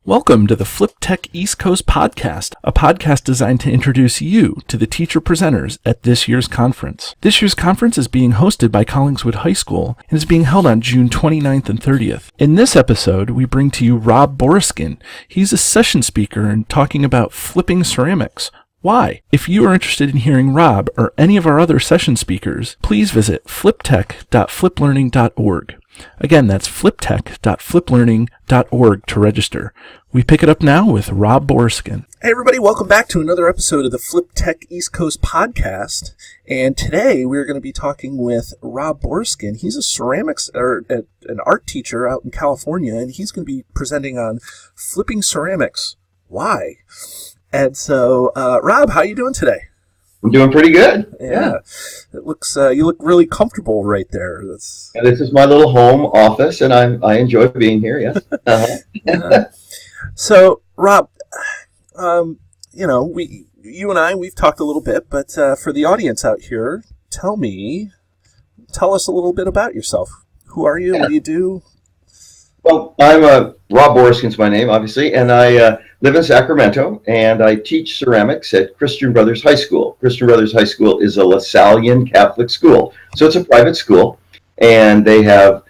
Welcome to the Flip Tech East Coast Podcast, a podcast designed to introduce you to the teacher presenters at this year's conference. This year's conference is being hosted by Collingswood High School and is being held on June 29th and 30th. In this episode, we bring to you Rob Boriskin. He's a session speaker and talking about flipping ceramics. Why? If you are interested in hearing Rob or any of our other session speakers, please visit fliptech.fliplearning.org. Again, that's fliptech.fliplearning.org to register. We pick it up now with Rob Boriskin. Hey everybody, welcome back to another episode of the Flip Tech East Coast Podcast. And today we're going to be talking with Rob Boriskin. He's a ceramics or an art teacher out in California, and he's going to be presenting on flipping ceramics. Why? And so, Rob, how are you doing today? I'm doing pretty good. Yeah. It looks you look really comfortable right there. This is my little home office, and I enjoy being here. Yes. So, Rob, you and I, we've talked a little bit, but for the audience out here, tell us a little bit about yourself. Who are you? Yeah. What do you do? Well, I'm Rob Boriskin's my name, obviously, and I live in Sacramento, and I teach ceramics at Christian Brothers High School. Christian Brothers High School is a LaSallian Catholic school, so it's a private school, and they have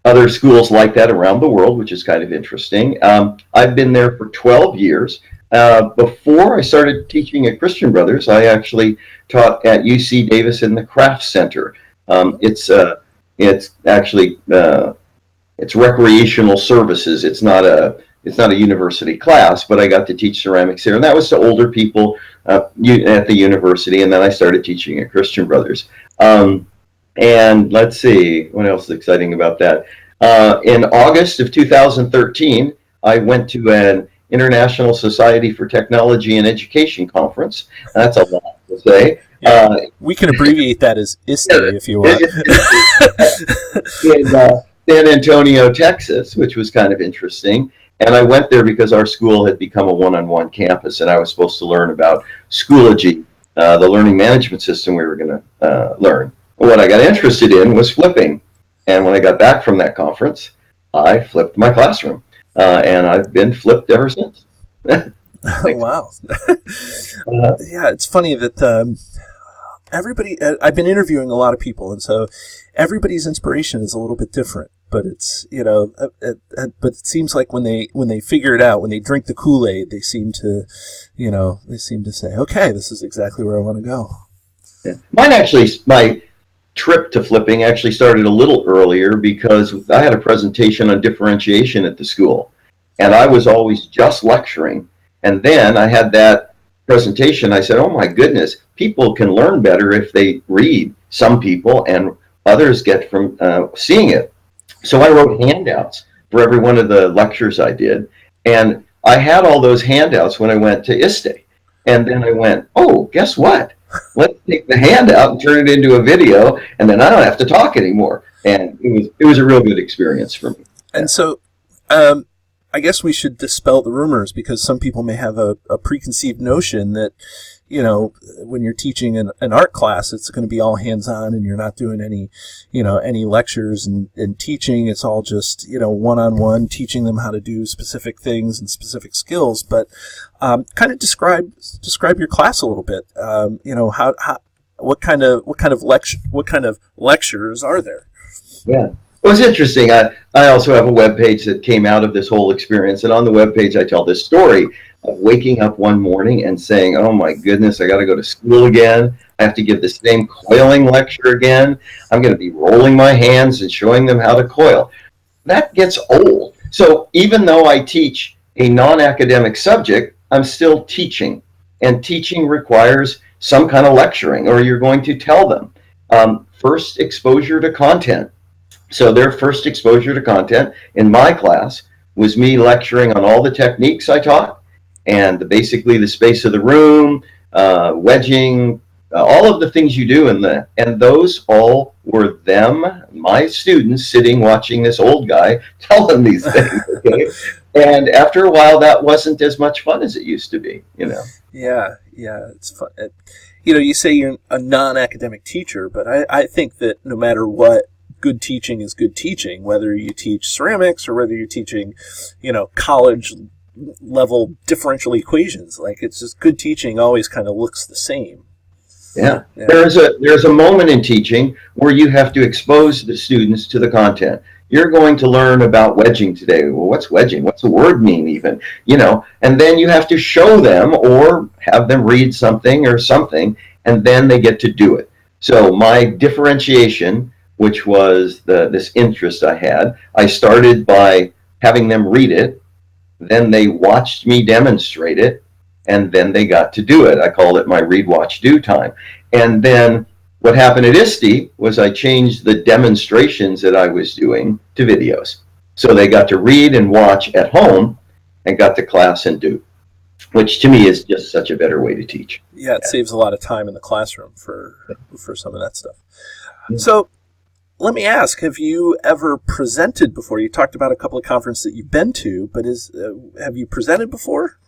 other schools like that around the world, which is kind of interesting. I've been there for 12 years. Before I started teaching at Christian Brothers, I actually taught at UC Davis in the Craft Center. It's actually it's recreational services. It's not a university class, but I got to teach ceramics there, and that was to older people at the university. And then I started teaching at Christian Brothers. And let's see what else is exciting about that. In August of 2013, I went to an International Society for Technology and Education conference. That's a lot to say. We can abbreviate that as ISTE if you want. In San Antonio, Texas, which was kind of interesting. And I went there because our school had become a one-on-one campus, and I was supposed to learn about Schoology, the learning management system we were going to learn. What I got interested in was flipping. And when I got back from that conference, I flipped my classroom. And I've been flipped ever since. Wow. Yeah, it's funny that everybody, I've been interviewing a lot of people, and so everybody's inspiration is a little bit different. But it's, but it seems like when they figure it out, when they drink the Kool-Aid, they seem to say, okay, this is exactly where I want to go. Yeah. My trip to flipping actually started a little earlier because I had a presentation on differentiation at the school, and I was always just lecturing. And then I had that presentation. I said, oh my goodness, people can learn better if they read. Some people, and others get from seeing it. So I wrote handouts for every one of the lectures I did, and I had all those handouts when I went to ISTE. And then I went, oh, guess what? Let's take the handout and turn it into a video, and then I don't have to talk anymore. And it was a real good experience for me. And so I guess we should dispel the rumors, because some people may have a preconceived notion that, when you're teaching an art class, it's going to be all hands-on and you're not doing any lectures and teaching. It's all just, one-on-one, teaching them how to do specific things and specific skills. But kind of describe your class a little bit. What kind of lectures are there? Yeah. Well, it's interesting. I also have a webpage that came out of this whole experience, and on the webpage I tell this story of waking up one morning and saying, oh my goodness, I got to go to school again. I have to give the same coiling lecture again. I'm going to be rolling my hands and showing them how to coil. That gets old. So even though I teach a non-academic subject, I'm still teaching, and teaching requires some kind of lecturing, or you're going to tell them. First exposure to content. So their first exposure to content in my class was me lecturing on all the techniques I taught, and basically the space of the room, wedging, all of the things you do and those all were my students sitting watching this old guy tell them these things. Okay? And after a while, that wasn't as much fun as it used to be, Yeah, it's fun. You say you're a non-academic teacher, but I think that no matter what good teaching is good teaching, whether you teach ceramics or whether you're teaching, college level differential equations. Like, it's just good teaching always kind of looks the same. Yeah. Yeah. There's a moment in teaching where you have to expose the students to the content. You're going to learn about wedging today. Well, what's wedging? What's the word mean even? And then you have to show them or have them read something, and then they get to do it. So my differentiation, which was this interest I had, I started by having them read it. Then they watched me demonstrate it, and then they got to do it. I called it my read, watch, do time. And then what happened at ISTE was I changed the demonstrations that I was doing to videos. So they got to read and watch at home and got to class and do, which to me is just such a better way to teach. Yeah, it saves a lot of time in the classroom for some of that stuff. So let me ask, have you ever presented before? You talked about a couple of conferences that you've been to, but have you presented before?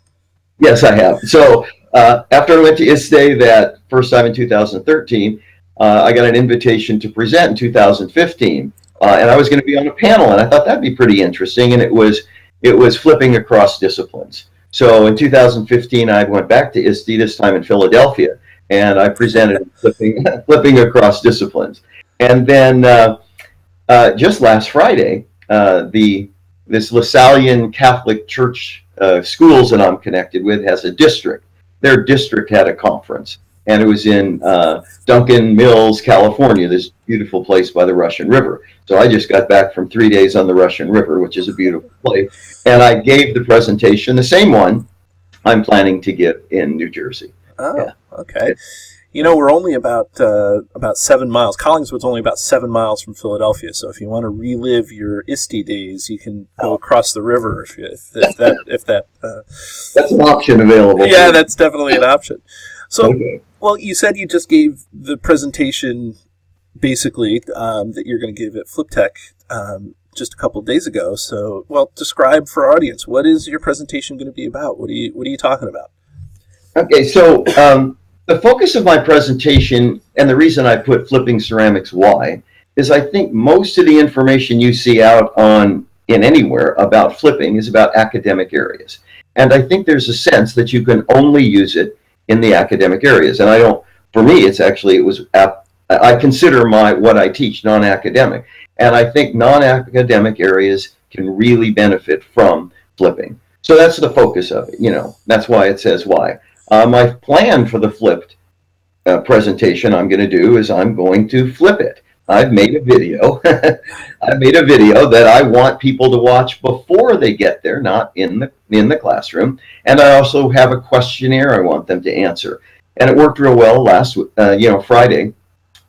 Yes, I have. So after I went to ISTE that first time in 2013, I got an invitation to present in 2015, and I was going to be on a panel, and I thought that'd be pretty interesting, and it was flipping across disciplines. So in 2015, I went back to ISTE, this time in Philadelphia, and I presented flipping across disciplines. And then just last Friday, this LaSallian Catholic Church schools that I'm connected with has a district. Their district had a conference, and it was in Duncan Mills, California, this beautiful place by the Russian River. So I just got back from 3 days on the Russian River, which is a beautiful place, and I gave the presentation, the same one I'm planning to give in New Jersey. Oh, yeah. Okay. We're only about 7 miles. Collingswood's only about 7 miles from Philadelphia. So if you want to relive your ISTE days, you can go across the river. If that that's an option available. Yeah, that's definitely an option. So, okay. Well, you said you just gave the presentation, basically, that you're going to give at FlipTech just a couple of days ago. So, well, describe for our audience, what is your presentation going to be about? What are you talking about? Okay, so the focus of my presentation, and the reason I put Flipping Ceramics Why, is I think most of the information you see out in anywhere about flipping is about academic areas. And I think there's a sense that you can only use it in the academic areas. And for me, I consider what I teach non-academic. And I think non-academic areas can really benefit from flipping. So that's the focus of it, that's why it says why. My plan for the flipped presentation I'm going to do is I'm going to flip it. I've made a video. I've made a video that I want people to watch before they get there, not in the classroom. And I also have a questionnaire I want them to answer. And it worked real well last Friday.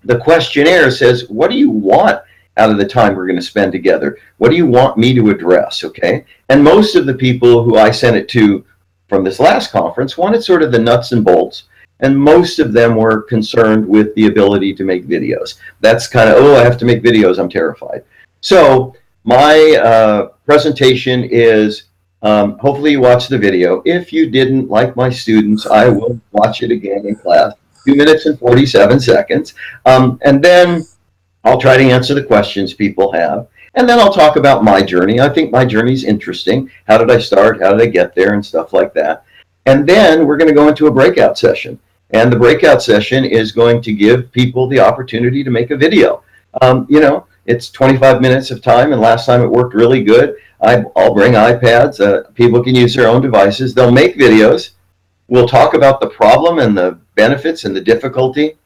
The questionnaire says, what do you want out of the time we're going to spend together? What do you want me to address? Okay. And most of the people who I sent it to from this last conference wanted sort of the nuts and bolts, and most of them were concerned with the ability to make videos. That's kind of, I have to make videos, I'm terrified. So my presentation is, hopefully you watch the video. If you didn't, like my students, I will watch it again in class, 2 minutes and 47 seconds. And then I'll try to answer the questions people have. And then I'll talk about my journey. I think my journey is interesting. How did I start? How did I get there? And stuff like that. And then we're going to go into a breakout session. And the breakout session is going to give people the opportunity to make a video. It's 25 minutes of time, and last time it worked really good. I'll bring iPads. People can use their own devices. They'll make videos. We'll talk about the problem and the benefits and the difficulty.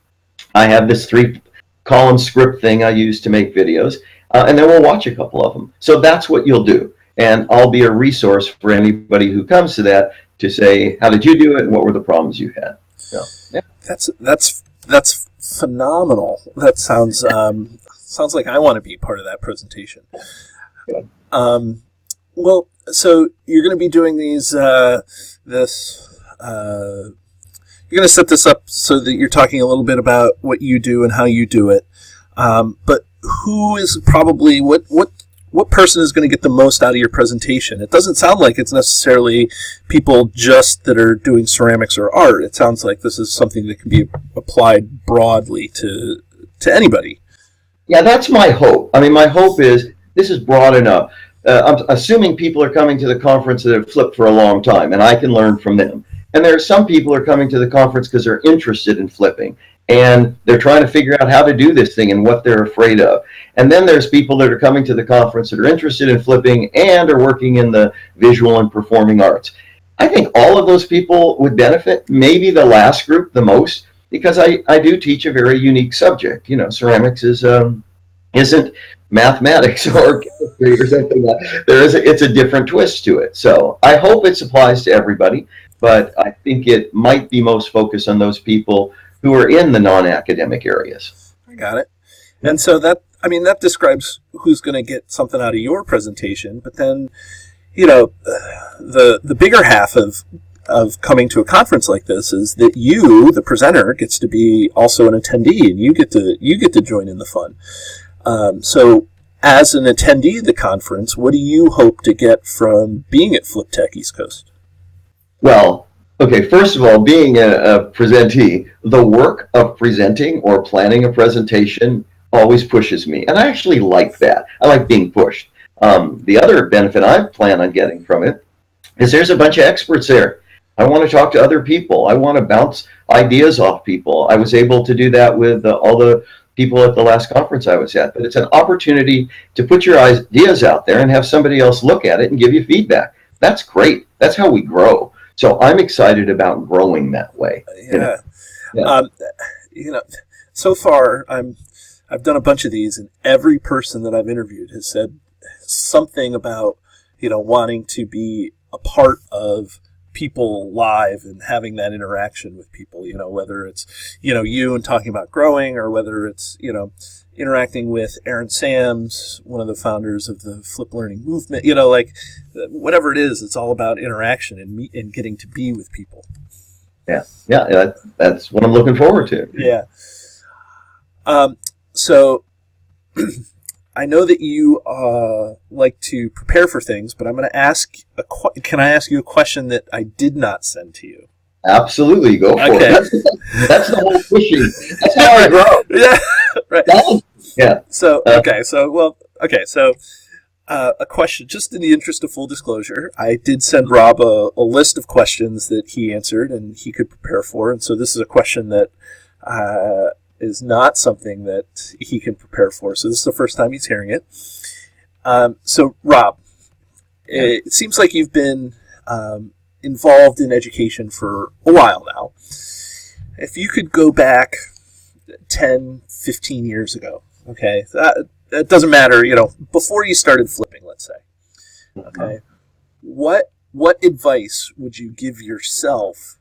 I have this 3-column script thing I use to make videos. And then we'll watch a couple of them. So that's what you'll do. And I'll be a resource for anybody who comes to that to say, how did you do it and what were the problems you had? So, yeah. That's phenomenal. That sounds like I want to be part of that presentation. Yeah. Well, so you're going to be doing these you're going to set this up so that you're talking a little bit about what you do and how you do it. But who is probably what person is going to get the most out of your presentation? It doesn't sound like it's necessarily people just that are doing ceramics or art. It sounds like this is something that can be applied broadly to anybody. Yeah, that's my hope. I mean, my hope is this is broad enough. I'm assuming people are coming to the conference that have flipped for a long time, and I can learn from them. And there are some people who are coming to the conference because they're interested in flipping, and they're trying to figure out how to do this thing and what they're afraid of. And then there's people that are coming to the conference that are interested in flipping and are working in the visual and performing arts. I think all of those people would benefit, maybe the last group the most, because I do teach a very unique subject. You know, ceramics isn't mathematics or chemistry or something like that. It's a different twist to it. So I hope it applies to everybody, but I think it might be most focused on those people who are in the non-academic areas. I got it. And so that describes who's going to get something out of your presentation. But then, the bigger half of coming to a conference like this is that you, the presenter, gets to be also an attendee, and you get to join in the fun. So as an attendee of the conference, what do you hope to get from being at Flip Tech East Coast? Well, okay, first of all, being a presentee, the work of presenting or planning a presentation always pushes me. And I actually like that. I like being pushed. The other benefit I plan on getting from it is there's a bunch of experts there. I want to talk to other people. I want to bounce ideas off people. I was able to do that with all the people at the last conference I was at. But it's an opportunity to put your ideas out there and have somebody else look at it and give you feedback. That's great. That's how we grow. So I'm excited about growing that way. So far I've done a bunch of these, and every person that I've interviewed has said something about, wanting to be a part of people live and having that interaction with people, whether it's, you and talking about growing, or whether it's, interacting with Aaron Sams, one of the founders of the Flip Learning movement, whatever it is, it's all about interaction and getting to be with people. Yeah. That's what I'm looking forward to. Yeah. So I know that you like to prepare for things, but I'm going to ask can I ask you a question that I did not send to you? Absolutely, go for it. That's the whole fishing. That's how I grow. Yeah, right. Yeah. So a question, just in the interest of full disclosure, I did send Rob a list of questions that he answered and he could prepare for, and so this is a question that is not something that he can prepare for. So this is the first time he's hearing it. So Rob, it seems like you've been involved in education for a while now. If you could go back 10, 15 years ago, okay, that doesn't matter, before you started flipping, let's say, okay, what advice would you give yourself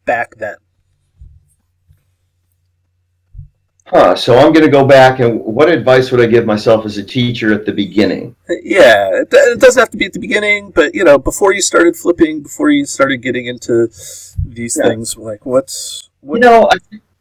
back then? So I'm going to go back, and what advice would I give myself as a teacher at the beginning? Yeah, it doesn't have to be at the beginning, but, before you started flipping, before you started getting into these things, like what?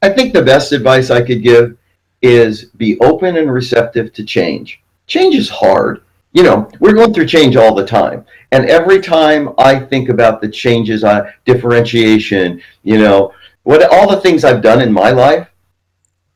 I think the best advice I could give is be open and receptive to change. Change is hard. We're going through change all the time. And every time I think about the changes, differentiation, all the things I've done in my life,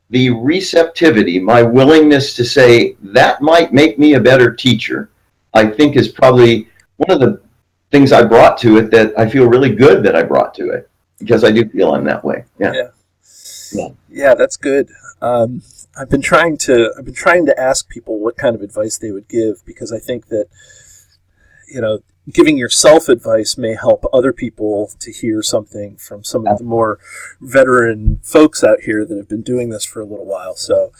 the receptivity, my willingness to say that might make me a better teacher, I think is probably one of the things I brought to it that I feel really good that I brought to it, because I do feel I'm that way. Yeah, that's good. I've been trying to ask people what kind of advice they would give, because I think that, giving yourself advice may help other people to hear something from some of the more veteran folks out here that have been doing this for a little while. So,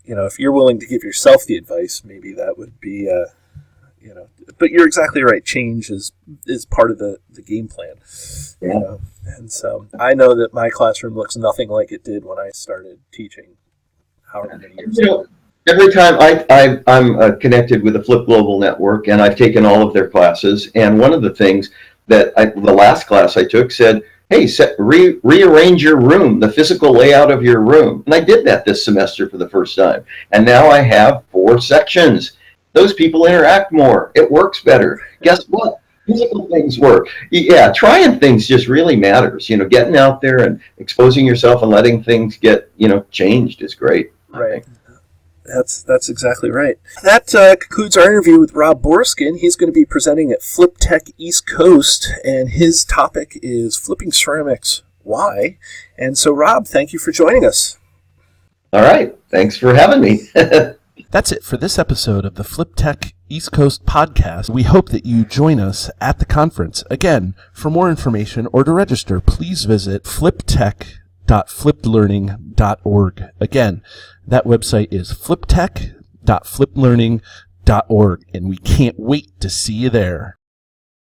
if you're willing to give yourself the advice, maybe that would be, but you're exactly right. Change is part of the game plan. Yeah. And so I know that my classroom looks nothing like it did when I started teaching however many years ago. Every time I'm connected with the Flip Global Network, and I've taken all of their classes, and one of the things that the last class I took said, hey, rearrange your room, the physical layout of your room. And I did that this semester for the first time. And now I have 4 sections. Those people interact more. It works better. Guess what? Physical things work. Yeah, trying things just really matters. Getting out there and exposing yourself and letting things get, changed is great. Right. That's exactly right. That concludes our interview with Rob Boriskin. He's going to be presenting at Flip Tech East Coast, and his topic is Flipping Ceramics. Why? And so, Rob, thank you for joining us. All right. Thanks for having me. That's it for this episode of the Flip Tech East Coast podcast. We hope that you join us at the conference. Again, for more information or to register, please visit fliptech.fliplearning.org. Again, that website is fliptech.fliplearning.org, and we can't wait to see you there.